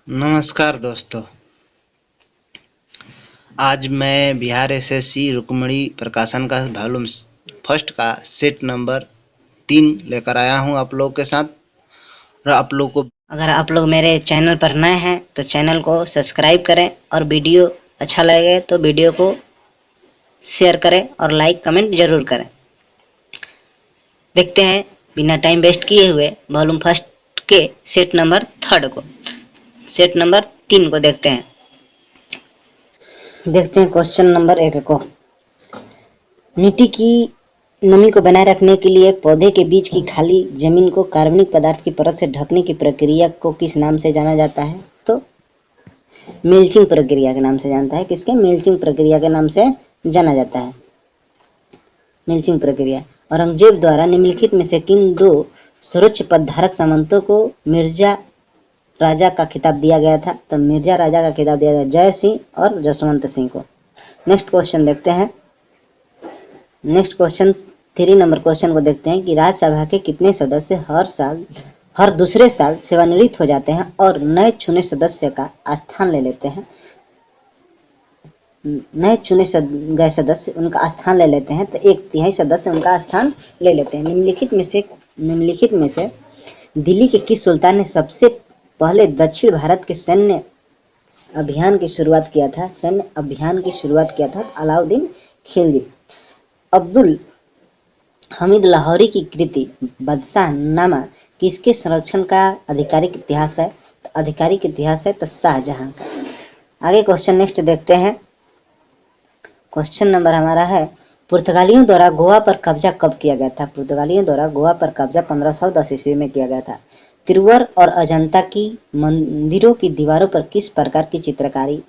नमस्कार दोस्तों। आज मैं बिहार एसएससी रुक्मणी प्रकाशन का वॉल्यूम फर्स्ट का सेट नंबर 3 लेकर आया हूं आप लोग के साथ। और आप लोग को अगर आप लोग मेरे चैनल पर नए हैं तो चैनल को सब्सक्राइब करें और वीडियो अच्छा लगे तो वीडियो को शेयर करें और लाइक कमेंट जरूर करें। देखते हैं बिना टाइम वेस्ट किए हुए वॉल्यूम फर्स्ट के सेट नंबर 3 को, सेट नंबर 3 को देखते हैं। क्वेश्चन नंबर 1 को। मिट्टी की नमी को बनाए रखने के लिए पौधे के बीच की खाली जमीन को कार्बनिक पदार्थ की परत से ढकने की प्रक्रिया को किस नाम से जाना जाता है? तो मिल्चिंग प्रक्रिया के नाम से जानता है। किसके? मिल्चिंग प्रक्रिया के नाम से जाना जाता है। मिल्चिंग प्रक्रिया। औरंगजेब द्वारा निम्नलिखित में से किन दो सर्वोच्च पदधारक सामंतों को मिर्जा राजा का खिताब दिया गया था? तो मिर्जा राजा का खिताब दिया गया जय सिंह और जसवंत सिंह को। नेक्स्ट क्वेश्चन देखते हैं। नेक्स्ट क्वेश्चन 3 नंबर क्वेश्चन को देखते हैं कि राज्यसभा के कितने सदस्य हर दूसरे साल सेवानिवृत्त हो जाते हैं और नए चुने सदस्य का स्थान ले लेते हैं? नए चुने गए सदस्य उनका स्थान ले लेते हैं, तो 1/3 सदस्य उनका स्थान ले लेते हैं। निम्नलिखित में से दिल्ली के किस सुल्तान ने सबसे पहले दक्षिण भारत के सैन्य अभियान की शुरुआत किया था? अलाउद्दीन खिलजी। अब्दुल हमीद लाहौरी की कृति बादशाह नामा किसके संरक्षण का आधिकारिक इतिहास है? तो शाहजहां का। आगे क्वेश्चन नेक्स्ट देखते हैं। क्वेश्चन नंबर हमारा है, पुर्तगालियों द्वारा गोवा पर कब्जा कब किया गया था? पुर्तगालियों द्वारा गोवा पर कब्जा 1510 ईस्वी में किया गया था। तिरुवर और अजंता की मंदिरों की दीवारों पर किस प्रकार की चित्रकारी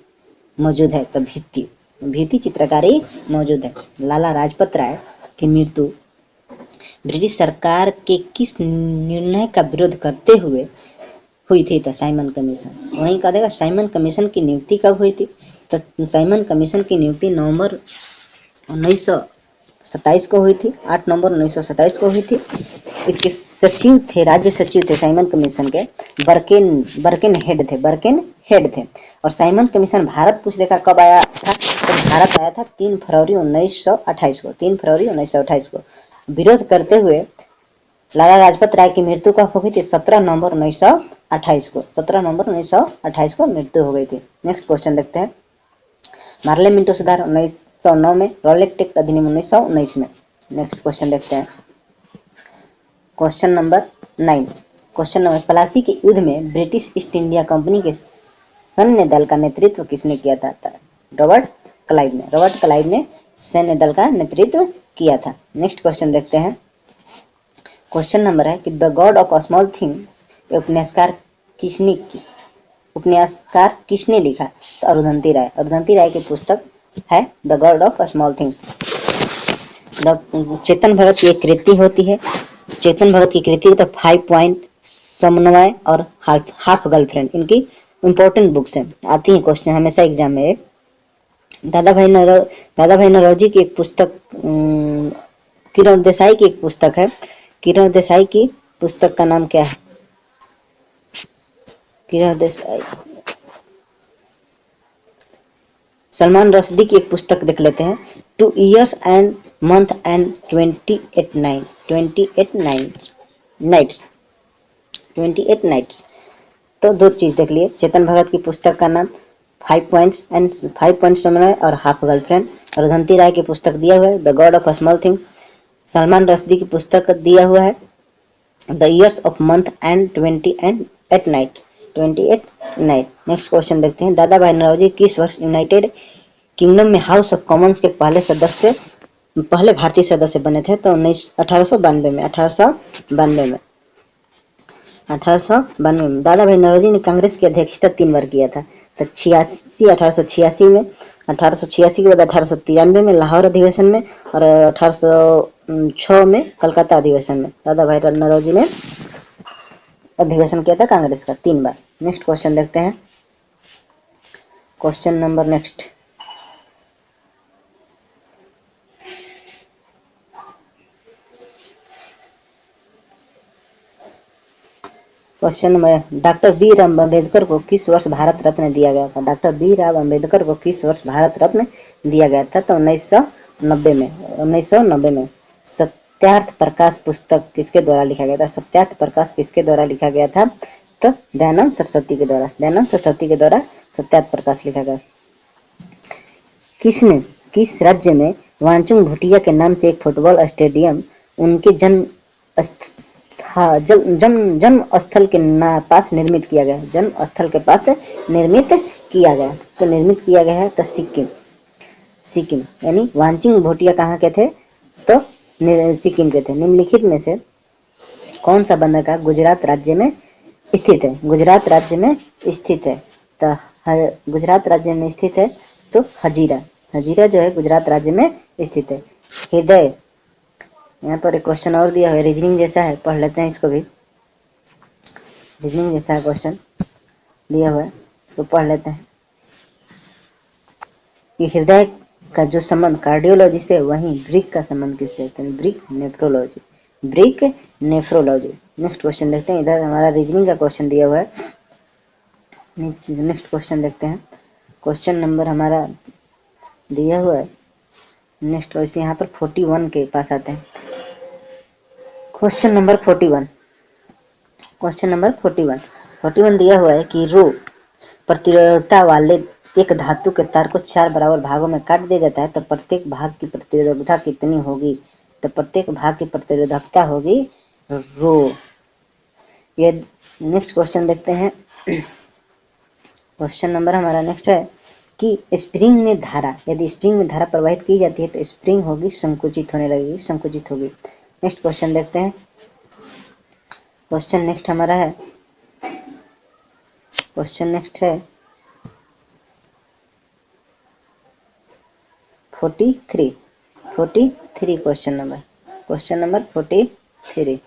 मौजूद है? तो भित्ति चित्रकारी मौजूद है। लाला लाजपत राय की मृत्यु ब्रिटिश सरकार के किस निर्णय का विरोध करते हुए हुई थी? तो साइमन कमीशन। वहीं कह देगा साइमन कमीशन की नियुक्ति कब हुई थी? तो साइमन कमीशन की नियुक्ति नवंबर 1927 को हुई थी। 8 नवंबर 1927 को हुई थी। इसके राज्य सचिव थे साइमन कमीशन के बर्केन हेड थे। और साइमन कमीशन भारत पूछ देखा कब आया था? तो भारत आया था 3 फरवरी 1928 को। विरोध करते हुए लाला लाजपत राय की मृत्यु कब हो गई थी? 17 नवंबर 1928 को मृत्यु हो गई थी। नेक्स्ट क्वेश्चन देखते हैं। मार्ले मिंटो सुधार 1909 में, रॉलेट एक्ट अधिनियम 1919 में। नेक्स्ट क्वेश्चन देखते हैं। Question number 9। प्लासी के युद्ध में ब्रिटिश ईस्ट इंडिया कंपनी के सैन्य दल का नेतृत्व किसने किया था? रॉबर्ट क्लाइव ने सैन्य दल का नेतृत्व किया था। नेक्स्ट क्वेश्चन देखते हैं। क्वेश्चन नंबर है कि the God of Small Things उपन्यासकार किसने लिखा? तो अरुंधति राय की पुस्तक है the God of Small Things. Chetan Bhagat की एक कृति होती है। चेतन भगत की कृति तो 5 पॉइंट, समन्वय और हाफ गर्लफ्रेंड इनकी इंपॉर्टेंट बुक्स हैं, आती हैं क्वेश्चन हमेशा एग्जाम में। दादा भाई नौरोजी की एक पुस्तक, किरण देसाई की एक पुस्तक है। किरण देसाई की पुस्तक का नाम क्या है? किरण देसाई। सलमान रश्दी की एक पुस्तक देख लेते हैं, 2 years and month and 28 nights. तो दो चीज देख लिए। चेतन भगत की पुस्तक का नाम 5 पॉइंट समन्वय और हाफ गर्लफ्रेंड। रुधंती राय की पुस्तक दिया हुआ है the God of Small things. Salman Rushdie की पुस्तक दिया हुआ है the years of month and 28 night. Next question देखते हैं। दादा भाई नौरोजी किस वर्ष यूनाइटेड किंगडम में हाउस ऑफ कॉमन्स के पहले भारतीय सदस्य बने थे? तो 1892 में। 1892 में दादा भाई नौरोजी ने कांग्रेस की अध्यक्षता 3 बार किया था। तो 1886 में, 1886 के बाद 1893 में लाहौर अधिवेशन में और 1806 में कलकत्ता अधिवेशन में दादा भाई नौरोजी ने अधिवेशन किया था कांग्रेस का 3 बार। नेक्स्ट क्वेश्चन देखते हैं। Question number next. Question number, doctor B Ram Ambedkar को किस वर्ष भारत रत्न दिया गया था? डॉक्टर बी राम अम्बेडकर को किस वर्ष भारत रत्न दिया गया था? तो 1990 में। 1990 में। सत्यार्थ प्रकाश पुस्तक किसके द्वारा लिखा गया था? सत्यार्थ प्रकाश किसके द्वारा लिखा गया था? तो दयानंद सरस्वती के द्वारा। दयानंद सरस्वती के द्वारा सत्यार्थ प्रकाश लिखा गया। किस राज्य में वांचुंग भूटिया के नाम से एक फुटबॉल स्टेडियम उनके जन्म स्थल के पास निर्मित किया गया? जन्म स्थल के पास निर्मित किया गया। तो निर्मित किया गया है तो सिक्किम यानी वांचुंग भूटिया कहाँ के थे? तो सिक्किम के थे। निम्नलिखित में से कौन सा बंदरगाह गुजरात राज्य में स्थित है? गुजरात राज्य में स्थित है तो गुजरात राज्य में स्थित है तो हजीरा जो है गुजरात राज्य में स्थित है। हृदय, यहाँ पर एक क्वेश्चन और दिया हुआ है, रीजनिंग जैसा है, पढ़ लेते हैं इसको भी। रीजनिंग जैसा क्वेश्चन दिया हुआ है, इसको पढ़ लेते हैं कि हृदय का जो संबंध कार्डियोलॉजी से, वहीं ब्रिक का संबंध किससे? Brick nephrology. नेक्स्ट क्वेश्चन देखते हैं। इधर हमारा रीजनिंग का क्वेश्चन दिया हुआ है। नेक्स्ट क्वेश्चन देखते हैं। क्वेश्चन नंबर हमारा दिया हुआ है नेक्स्ट, वैसे यहाँ पर 41 के पास आते हैं। क्वेश्चन नंबर 41 दिया हुआ है कि रो प्रतिरोधकता वाले एक धातु के तार को 4 बराबर भागों में काट दिया जाता है तो प्रत्येक भाग की प्रतिरोधकता कितनी होगी? तो प्रत्येक भाग की प्रतिरोधकता होगी रो। ये नेक्स्ट क्वेश्चन देखते हैं। क्वेश्चन नंबर हमारा नेक्स्ट है कि स्प्रिंग में धारा, यदि स्प्रिंग में धारा प्रवाहित की जाती है तो स्प्रिंग होगी संकुचित होने लगेगी, संकुचित होगी। नेक्स्ट क्वेश्चन देखते हैं। क्वेश्चन नेक्स्ट हमारा है, क्वेश्चन नेक्स्ट है 43 क्वेश्चन नंबर 43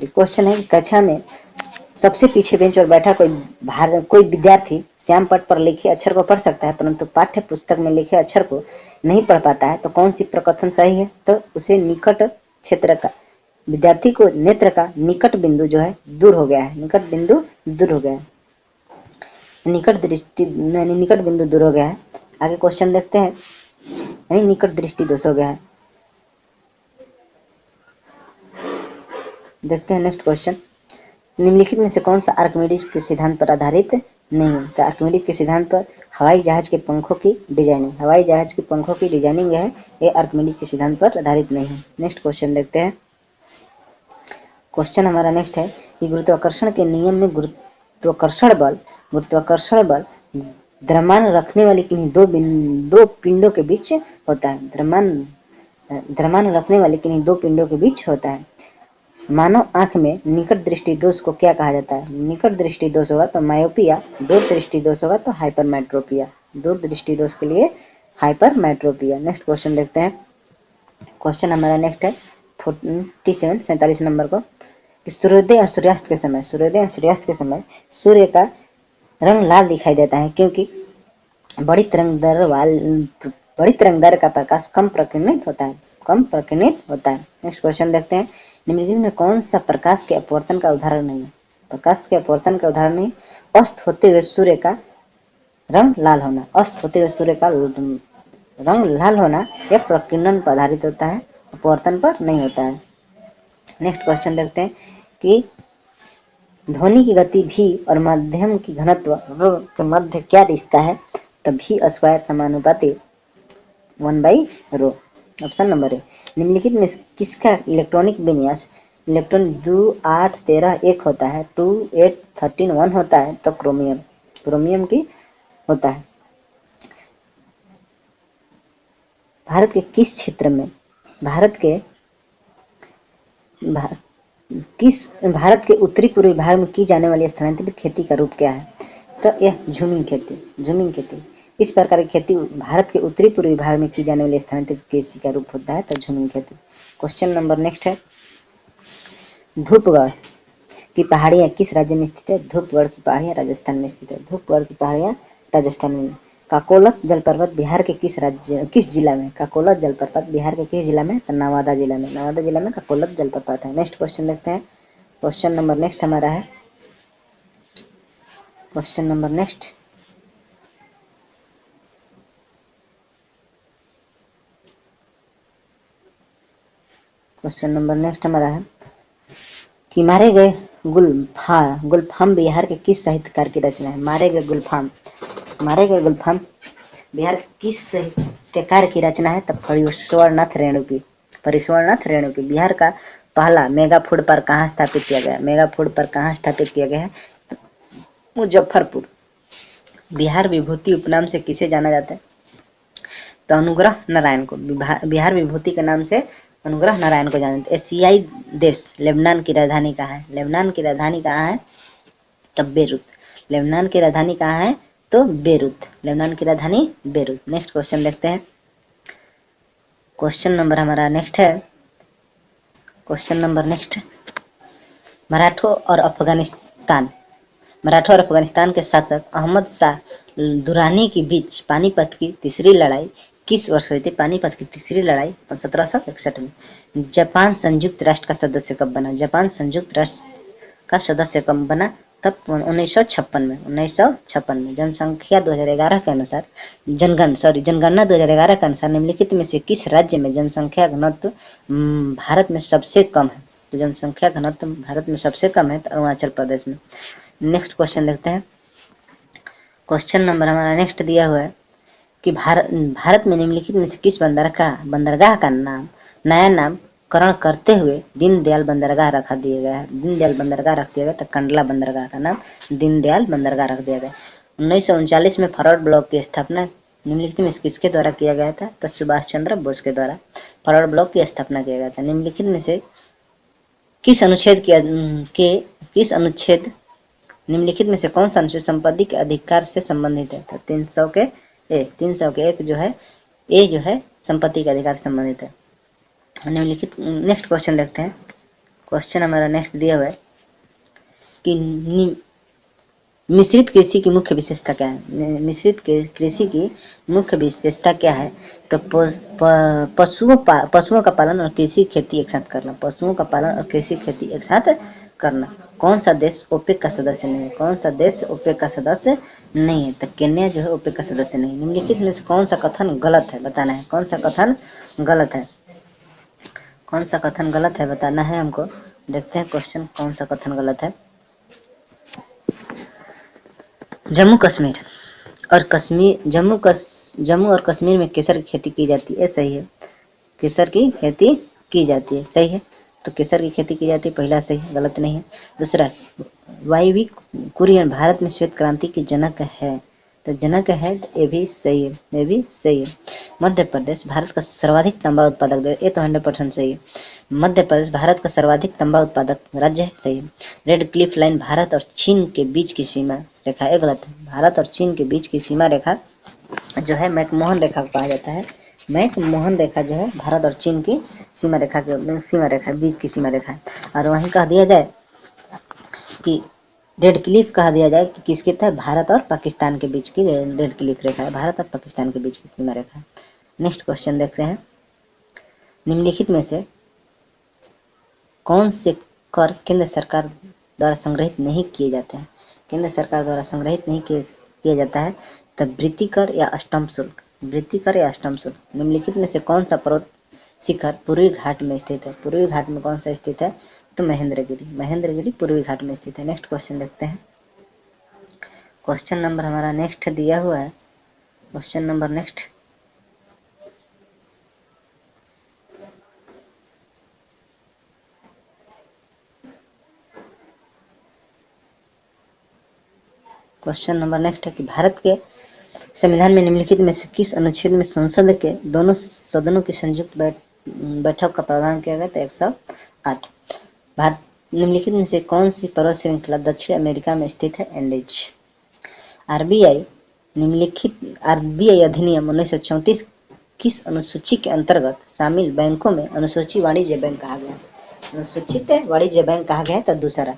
क्वेश्चन है। कक्षा में सबसे पीछे बेंच पर बैठा कोई विद्यार्थी श्याम पट पर लिखे अक्षर को पढ़ सकता है परंतु पाठ्य पुस्तक में लिखे अक्षर को नहीं पढ़ पाता है तो कौन सी प्रकथन सही है? तो उसे निकट क्षेत्र का, विद्यार्थी को नेत्र का निकट बिंदु जो है दूर हो गया है, निकट बिंदु दूर हो गया है, निकट बिंदु दूर हो गया है। आगे क्वेश्चन देखते हैं, यानी निकट दृष्टि दोष हो गया है। देखते हैं नेक्स्ट क्वेश्चन। निम्नलिखित में से कौन सा आर्किमिडीज के सिद्धांत पर आधारित नहीं है? तो आर्किमिडीज के सिद्धांत पर हवाई जहाज के पंखों की डिजाइनिंग, है, ये आर्किमिडीज के सिद्धांत पर आधारित नहीं है। नेक्स्ट क्वेश्चन देखते हैं। क्वेश्चन हमारा नेक्स्ट है कि गुरुत्वाकर्षण के नियम में गुरुत्वाकर्षण बल द्रव्यमान रखने वाली किन्हीं दो पिंडों के बीच होता है। द्रव्यमान रखने वाली किन्हीं दो पिंडों के बीच होता है। मानव आंख में निकट दृष्टि दोष को क्या कहा जाता है? निकट दृष्टि दोष होगा तो मायोपिया, दूर दृष्टि दोष होगा तो हाइपरमेट्रोपिया। दूर दृष्टि दोष के लिए हाइपरमेट्रोपिया। नेक्स्ट क्वेश्चन देखते हैं। क्वेश्चन हमारा नेक्स्ट है 47 नंबर को कि सूर्योदय और सूर्यास्त के समय सूर्य का रंग लाल दिखाई देता है क्योंकि बड़ी तरंगदैर्घ्य का प्रकाश कम प्रकीर्णित होता है। नेक्स्ट क्वेश्चन देखते हैं। निम्नलिखित में कौन सा प्रकाश के अपवर्तन का उदाहरण नहीं है? अस्त होते हुए सूर्य का रंग लाल होना, यह प्रकीर्णन पर आधारित होता है, अपवर्तन पर नहीं होता है। नेक्स्ट क्वेश्चन देखते हैं कि ध्वनि की गति भी और माध्यम की घनत्व के मध्य क्या रिश्ता है? तो भी स्क्वायर समानुपाती 1/ρ। Option number A. निम्नलिखित में किसका इलेक्ट्रॉनिक विन्यास इलेक्ट्रॉन 2 8 13 1 होता है, 2 8 13 1 होता है? तो क्रोमियम की होता है। भारत के किस क्षेत्र में भारत के उत्तरी पूर्वी भाग में की जाने वाली स्थानांतरित खेती का रूप क्या है? तो यह झूमिंग खेती। इस प्रकार की खेती भारत के उत्तरी पूर्वी भाग में की जाने वाली स्थानांतरित कृषि का रूप होता है, तो झूमिंग खेती। क्वेश्चन नंबर नेक्स्ट है, धूपगढ़ की पहाड़ियाँ किस राज्य में स्थित है? धूपगढ़ की पहाड़ियाँ राजस्थान में स्थित है। राजस्थान में। काकोलत जलप्रपात बिहार के किस जिला में? काकोलत जलप्रपात बिहार के किस जिला में? तो नवादा जिला में। काकोलत जलप्रपात है। नेक्स्ट क्वेश्चन देखते हैं। क्वेश्चन नंबर नेक्स्ट हमारा है, question number next, question number next हमारा है कि मारे गए गुलफाम बिहार के किस साहित्यकार की रचना है? मारे गए गुलफाम बिहार के किस साहित्यकार की रचना है? तब परिश्वरनाथ रेणु की। बिहार का पहला मेगा फूड पार्क कहाँ स्थापित किया गया? मेगा फूड पार्क कहाँ स्थापित किया गया है? मुजफ्फरपुर। बिहार विभूति उपनाम से किसे जाना जाता है? तो अनुग्रह नारायण को। बिहार विभूति के नाम से अनुग्रह नारायण को जानते। एशियाई देश लेबनान की राजधानी कहाँ है? लेबनान की राजधानी कहाँ है? तब बेरूत। लेबनान की राजधानी कहाँ है? तो बेरूत। लेबनान की राजधानी बेरूत। नेक्स्ट क्वेश्चन देखते हैं। क्वेश्चन नंबर हमारा नेक्स्ट है, क्वेश्चन नंबर नेक्स्ट, मराठों और अफगानिस्तान के शासक अहमद शाह दुरानी के बीच पानीपत की तीसरी लड़ाई किस वर्ष हुई थी? पानीपत की तीसरी लड़ाई 1761 में। जापान संयुक्त राष्ट्र का सदस्य कब बना? जापान संयुक्त राष्ट्र का सदस्य कब बना? तब 1956 में। 1956 में। जनसंख्या 2011 के अनुसार जनगणना 2011 के अनुसार निम्नलिखित में से किस राज्य में जनसंख्या घनत्व भारत में सबसे कम है? तो जनसंख्या घनत्व भारत में सबसे कम है तो अरुणाचल प्रदेश में। नेक्स्ट क्वेश्चन देखते हैं। क्वेश्चन नंबर हमारा नेक्स्ट दिया हुआ है कि भारत में निम्नलिखित में से किस बंदरगाह का नया नामकरण करते हुए दीनदयाल बंदरगाह रख दिया गया है? दीनदयाल बंदरगाह रख दिया गया। तो कंडला बंदरगाह का नाम दीनदयाल बंदरगाह रख दिया गया। 1939 में फॉरवर्ड ब्लॉक की स्थापना निम्नलिखित में किसके द्वारा किया गया था? तो सुभाष चंद्र बोस के द्वारा फॉरवर्ड ब्लॉक की स्थापना किया गया था। निम्नलिखित में से किस अनुच्छेद निम्नलिखित में से कौन सा अनुच्छेद संपत्ति के अधिकार से संबंधित है? तो 300 के एक जो है ए जो है संपत्ति के अधिकार से संबंधित है। निम्नलिखित नेक्स्ट क्वेश्चन देखते हैं। क्वेश्चन हमारा नेक्स्ट दिया हुआ है कि मिश्रित कृषि की मुख्य विशेषता क्या है? मिश्रित कृषि की मुख्य विशेषता क्या है? तो पशुओं का पालन और कृषि खेती एक साथ करना। पशुओं का पालन और कृषि खेती एक साथ करना। कौन सा देश ओपेक का सदस्य नहीं है? कौन सा देश ओपेक का सदस्य नहीं है? तो केन्या जो है ओपेक का सदस्य नहीं। निम्नलिखित में से कौन सा कथन गलत है? बताना है। कौन सा कथन गलत है? कौन सा कथन गलत है बताना है हमको। देखते हैं क्वेश्चन कौन सा कथन गलत है। जम्मू और कश्मीर में केसर की खेती की जाती है, सही है। केसर की खेती की जाती है, सही है। तो केसर की खेती की जाती है, पहला सही, गलत नहीं है। दूसरा, वायवी कुरियन भारत में श्वेत क्रांति की जनक है। तो जनक है, तो ये भी सही है, ये भी सही है। मध्य प्रदेश भारत का सर्वाधिक तांबा उत्पादक देश, ये तो 100% सही है। मध्य प्रदेश भारत का सर्वाधिक तांबा उत्पादक राज्य है, सही है। रेड क्लिफ लाइन भारत और चीन के बीच की सीमा रेखा, ये गलत है। भारत और चीन के बीच की सीमा रेखा जो है मैकमोहन रेखा कहा जाता है। मैकमोहन रेखा जो है भारत और चीन की सीमा रेखा बीच की सीमा रेखा है। और वहीं कह दिया जाए कि रेड क्लिफ कहा दिया जाए कि किसके था? भारत और पाकिस्तान के बीच की रेड क्लिफ रेखा है। भारत और पाकिस्तान के बीच की सीमा रेखा है। नेक्स्ट क्वेश्चन देखते हैं। निम्नलिखित में से कौन से कर केंद्र सरकार द्वारा संग्रहित नहीं किए जाते हैं? केंद्र सरकार द्वारा संग्रहित नहीं किया जाता है। तब वृत्ति कर या अष्टम शुल्क। निम्नलिखित में से कौन सा पर्वत शिखर पूर्वी घाट में स्थित है? पूर्वी घाट में कौन सा स्थित है? तो महेंद्रगिरी पूर्वी घाट में स्थित है। नेक्स्ट क्वेश्चन देखते हैं। क्वेश्चन नंबर हमारा नेक्स्ट दिया हुआ है। Question number next, question number next है कि भारत के संविधान में निम्नलिखित में से किस अनुच्छेद में संसद के दोनों सदनों की संयुक्त बैठक का प्रावधान किया गया? तो 108। भारत निम्नलिखित में से कौन सी पर्वत श्रृंखला दक्षिण अमेरिका में स्थित है? एंडीज। आरबीआई अधिनियम 1934 किस अनुसूची के अंतर्गत शामिल बैंकों में अनुसूचित वाणिज्य बैंक कहा गया? अनुसूचित वाणिज्य बैंक कहा गया। तो दूसरा,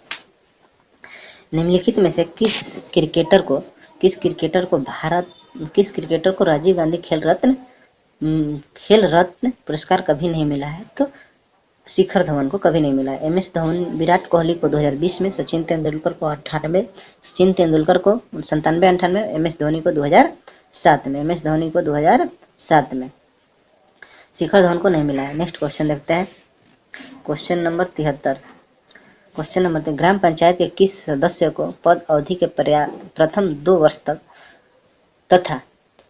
निम्नलिखित में से किस क्रिकेटर को राजीव गांधी खेल रत्न पुरस्कार कभी नहीं मिला है? तो शिखर धवन को कभी नहीं मिला। एम एस धोनी, विराट कोहली को 2020 में, सचिन तेंदुलकर को 98, सचिन तेंदुलकर को 97-98, एम एस धोनी को 2007 में, एम एस धोनी को 2007 में, शिखर धवन को नहीं मिला है। नेक्स्ट क्वेश्चन देखते हैं, क्वेश्चन नंबर 73। क्वेश्चन नंबर 3, ग्राम पंचायत के किस सदस्य को पद अवधि के प्रथम 2 वर्ष तक तथा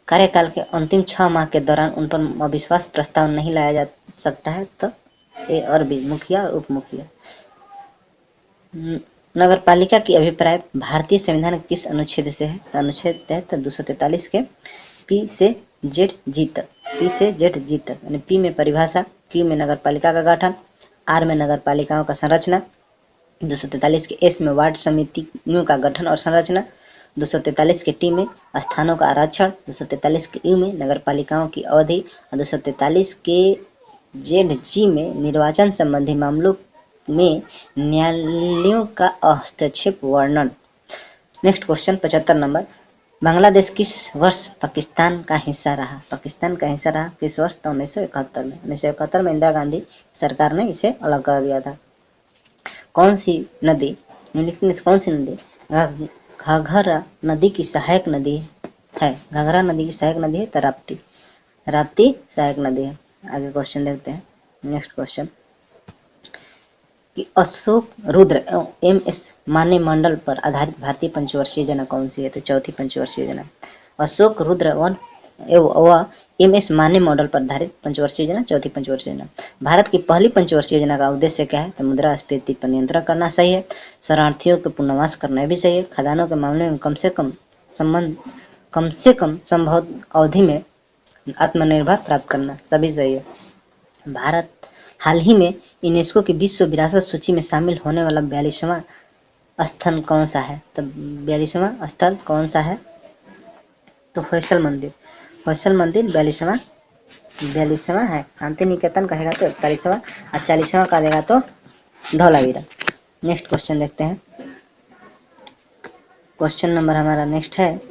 कार्यकाल के अंतिम 6 माह के दौरान उन पर अविश्वास प्रस्ताव नहीं लाया जा सकता है? तो ए और बी, मुखिया और उप मुखिया। नगर पालिका की अभिप्राय भारतीय संविधान के किस अनुच्छेद से है? तो अनुच्छेद तहत 243 के पी से जेड जी तक, पी से जेड जी तक, यानी पी में परिभाषा, क्यू में नगर पालिका का गठन, आर में नगर पालिकाओं का संरचना, 243 के एस में वार्ड समितियों का गठन और संरचना, 243 के टी में स्थानों का आरक्षण, 243 के यू में नगर पालिकाओं की अवधि और 243 के जेड जी में निर्वाचन संबंधी मामलों में न्यायालयों का हस्तक्षेप वर्णन। नेक्स्ट क्वेश्चन 75 नंबर, बांग्लादेश किस वर्ष पाकिस्तान का हिस्सा रहा? पाकिस्तान का हिस्सा रहा किस वर्ष? तो 1971 में। 1971 में इंदिरा गांधी सरकार ने इसे अलग कर दिया था। कौन सी नदी, निम्नलिखित में से कौन सी नदी घाघरा नदी की सहायक नदी है? घाघरा नदी की सहायक नदी है तो राप्ती, राप्ती सहायक नदी है। आगे क्वेश्चन देखते हैं। नेक्स्ट क्वेश्चन कि अशोक रुद्र एवं एम एस माने मंडल पर आधारित भारतीय पंचवर्षीय योजना कौन सी है? तो चौथी पंचवर्षीय योजना। अशोक रुद्र एवं एम एस माने मॉडल पर आधारित पंचवर्षीय योजना, चौथी पंचवर्षीय योजना। भारत की पहली पंचवर्षीय योजना का उद्देश्य क्या है? तो मुद्रास्फीति पर नियंत्रण करना सही है, शरणार्थियों के पुनर्वास करना भी सही है, खदानों के मामले में कम से कम संभव अवधि में आत्मनिर्भर प्राप्त करना, सभी सही है। भारत हाल ही में यूनेस्को की विश्व विरासत सूची में शामिल होने वाला 42वां स्थल कौन सा है? तो 42वां स्थल कौन सा है? तो फैसल मंदिर, फैसल मंदिर 42वां है। शांति निकेतन कहेगा तो 41वां और 40वां का देगा तो धौलावीरा। नेक्स्ट क्वेश्चन देखते हैं। क्वेश्चन नंबर हमारा नेक्स्ट है,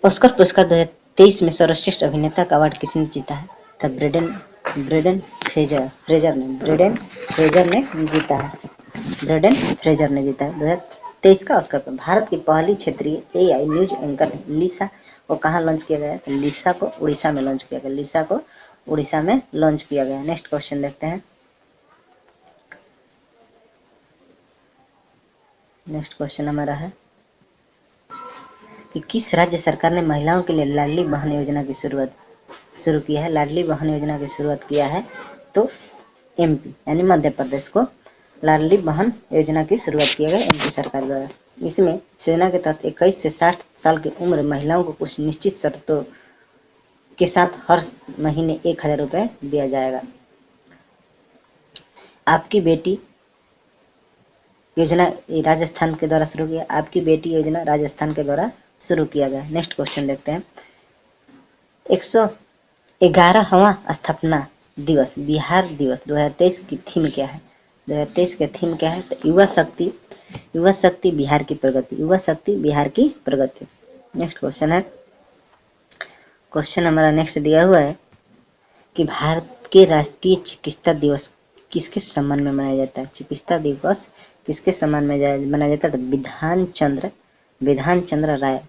ऑस्कर पुरस्कार 2023 में सर्वश्रेष्ठ अभिनेता का अवार्ड किसने जीता है? तो ब्रेंडन फ्रेजर ने जीता है। ब्रेंडन फ्रेजर ने जीता है 2023 का ऑस्कर पर। भारत की पहली क्षेत्रीय एआई न्यूज एंकर लिसा को कहाँ लॉन्च किया गया है? तो लिसा को उड़ीसा में लॉन्च किया गया, लिसा को उड़ीसा में लॉन्च किया गया। नेक्स्ट क्वेश्चन देखते हैं। नेक्स्ट क्वेश्चन हमारा है कि किस राज्य सरकार ने महिलाओं के लिए लाडली बहन योजना की शुरू किया है? लाडली बहन योजना की शुरुआत किया है तो एमपी यानी मध्य प्रदेश को लाडली बहन योजना की शुरुआत किया गया एमपी सरकार द्वारा। इसमें योजना के तहत 21 से 60 साल की उम्र महिलाओं को कुछ निश्चित शर्तों के साथ हर महीने 1000 रुपये दिया जाएगा। आपकी बेटी योजना राजस्थान के द्वारा शुरू किया, आपकी बेटी योजना राजस्थान के द्वारा शुरू किया गया। नेक्स्ट क्वेश्चन देखते हैं। 111वां स्थापना दिवस बिहार दिवस 2023 की थीम क्या है? 2023 के थीम क्या है? तो युवा शक्ति बिहार की प्रगति, युवा शक्ति बिहार की प्रगति। नेक्स्ट क्वेश्चन है, क्वेश्चन हमारा नेक्स्ट दिया हुआ है कि भारत के राष्ट्रीय चिकित्सा दिवस किसके सम्मान में मनाया जाता है? चिकित्सा दिवस किसके सम्मान में मनाया जाता है? तो विधान चंद्र राय।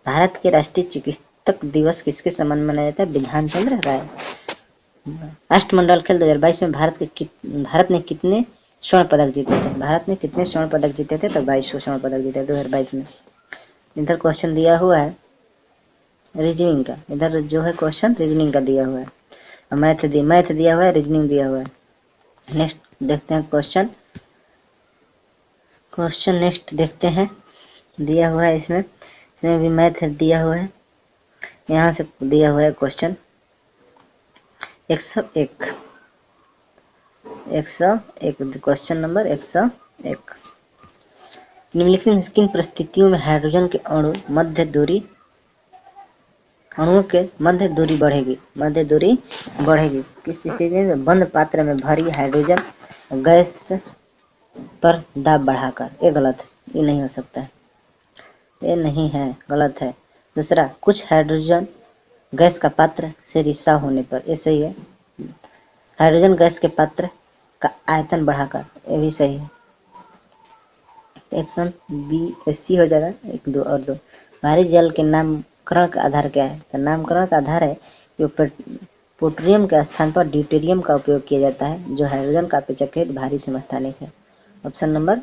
भारत के राष्ट्रीय चिकित्सक दिवस किसके सम्मान में मनाया जाता है? विधान चंद्र राय। राष्ट्रमंडल खेल 2022 में भारत ने कितने स्वर्ण पदक जीते थे? भारत ने कितने स्वर्ण पदक जीते थे? तो 22 स्वर्ण पदक जीते 2022 में। इधर क्वेश्चन दिया हुआ है रीजनिंग का, इधर जो है क्वेश्चन रीजनिंग का दिया हुआ है, मैथ दिया हुआ है, रीजनिंग दिया हुआ है। नेक्स्ट देखते हैं क्वेश्चन नेक्स्ट देखते हैं, दिया हुआ है इसमें भी मैथ दिया हुआ है। यहाँ से दिया हुआ है क्वेश्चन 101 क्वेश्चन नंबर 101। निम्नलिखित में किन परिस्थितियों में हाइड्रोजन के अणुओं के मध्य दूरी बढ़ेगी? किस स्थिति में? बंद पात्र में भरी हाइड्रोजन गैस पर दाब बढ़ाकर। ये गलत है, ये नहीं हो सकता है, ये नहीं है, गलत है। दूसरा, कुछ हाइड्रोजन गैस का पात्र से रिसाव होने पर, ये सही है। हाइड्रोजन गैस के पात्र का आयतन बढ़ाकर, ये भी सही है। ऑप्शन बी सी हो जाएगा, 1 2 और 2। भारी जल के नामकरण का आधार क्या है? तो नामकरण का आधार है जो पोट्रियम के स्थान पर ड्यूटेरियम का उपयोग किया जाता है, जो हाइड्रोजन का अपेक्षाकृत भारी समस्थानिक है। ऑप्शन नंबर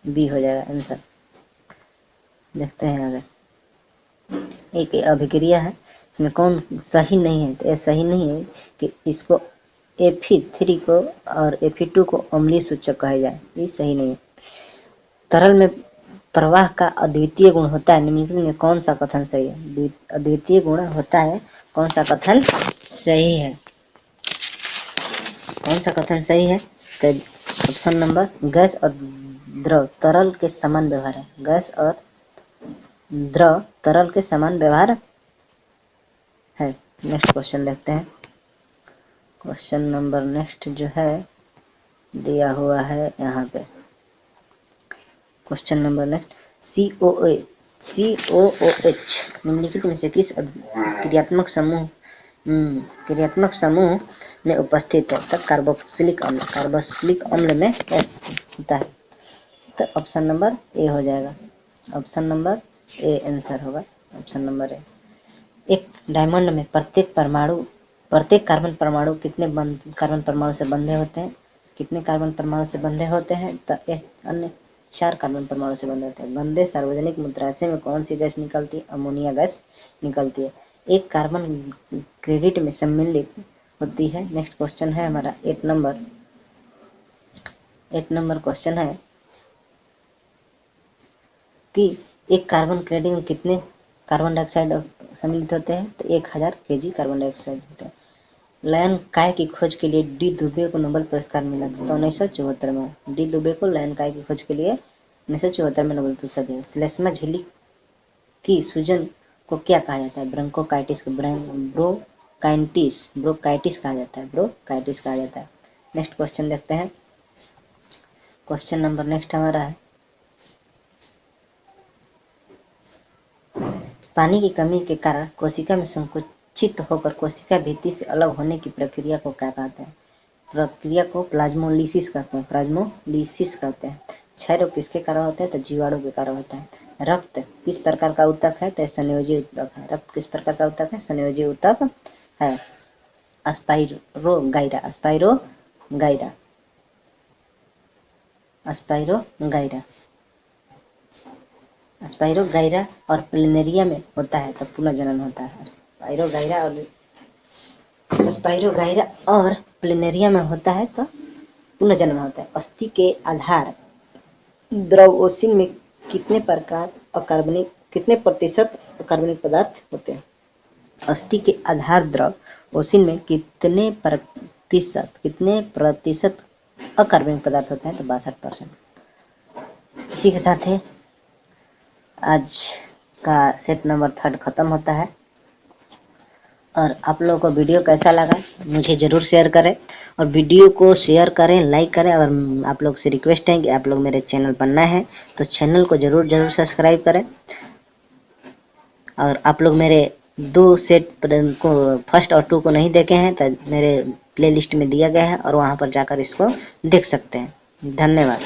बी हो जाएगा आंसर। देखते हैं आगे। एक अभिक्रिया है, इसमें कौन सही नहीं है? तो यह सही नहीं है कि इसको Fe3 को और Fe2 को अम्लीय सूचक कहा जाए, ये सही नहीं है। तरल में प्रवाह का अद्वितीय गुण होता है, निम्नलिखित में कौन सा कथन सही है? अद्वितीय गुण होता है, कौन सा कथन सही है? कौन सा कथन सही है? तो ऑप्शन नंबर गैस और द्रव तरल के समान व्यवहार है। गैस और द्रव तरल के समान व्यवहार है। नेक्स्ट क्वेश्चन देखते हैं। क्वेश्चन नंबर नेक्स्ट जो है दिया हुआ है यहाँ पे। क्वेश्चन नंबर नेक्स्ट, COOH निम्नलिखित में से किस क्रियात्मक समूह में उपस्थित है? तब कार्बोक्सिलिक अम्ल में होता है। तो ऑप्शन नंबर ए हो जाएगा। ऑप्शन नंबर ए आंसर होगा। ऑप्शन नंबर ए। एक डायमंड में प्रत्येक कार्बन परमाणु कितने कार्बन परमाणु से बंधे होते हैं? कितने कार्बन परमाणु से बंधे होते हैं? तो अन्य 4 कार्बन परमाणु से बंधे होते हैं। गंदे सार्वजनिक मूत्राशय में कौन सी गैस निकलती है? अमोनिया गैस निकलती है। एक कार्बन क्रेडिट में सम्मिलित होती है। नेक्स्ट क्वेश्चन है हमारा 8 नंबर क्वेश्चन है कि एक कार्बन क्रेडिट में कितने कार्बन डाइऑक्साइड सम्मिलित होते हैं? तो 1000 kg कार्बन डाइऑक्साइड होते हैं। लायन काय की खोज के लिए डी दुबे को नोबेल पुरस्कार मिला था। तो 1974 में डी दुबे को लायन काय की खोज के लिए 1974 में नोबेल पुरस्कार दिया। श्लेष्मा झिल्ली की सूजन को क्या कहा जाता है? ब्रोंकोकाइटिस ब्रोकाइटिस कहा जाता है। ब्रोकाइटिस कहा जाता है। नेक्स्ट क्वेश्चन देखते हैं। क्वेश्चन नंबर नेक्स्ट हमारा है, पानी की कमी के कारण कोशिका में संकुचित होकर कोशिका भित्ति से अलग होने की प्रक्रिया को क्या कहते हैं? प्रक्रिया को प्लाज्मोलिसिस कहते हैं। प्लाज्मोलिसिस कहते हैं। क्षय रोग किसके कारण होता है? तो जीवाणु के कारण होता है। रक्त किस प्रकार का ऊतक है? तो संयोजी ऊतक है। रक्त किस प्रकार का ऊतक है? संयोजी ऊतक है। स्पाइरोगाइरा और प्लेनेरिया में होता है तो पुनर्जनन होता है। स्पाइरोगाइरा और प्लेनेरिया में होता है तो पुनर्जनन होता है। अस्थि के आधार द्रव ओसिन में कितने प्रतिशत अकार्बनिक पदार्थ होते हैं? अस्थि के आधार द्रव ओसिन में कितने प्रतिशत अकार्बनिक पदार्थ होते हैं? तो 62%। इसी के साथ है आज का सेट नंबर 3 खत्म होता है। और आप लोगों को वीडियो कैसा लगा मुझे ज़रूर शेयर करें, और वीडियो को शेयर करें, लाइक करें। अगर आप लोग से रिक्वेस्ट है कि आप लोग मेरे चैनल पर नए हैं तो चैनल को ज़रूर सब्सक्राइब करें। और आप लोग मेरे 2 सेट को फर्स्ट और 2 को नहीं देखे हैं तो मेरे प्लेलिस्ट में दिया गया है और वहाँ पर जाकर इसको देख सकते हैं। धन्यवाद।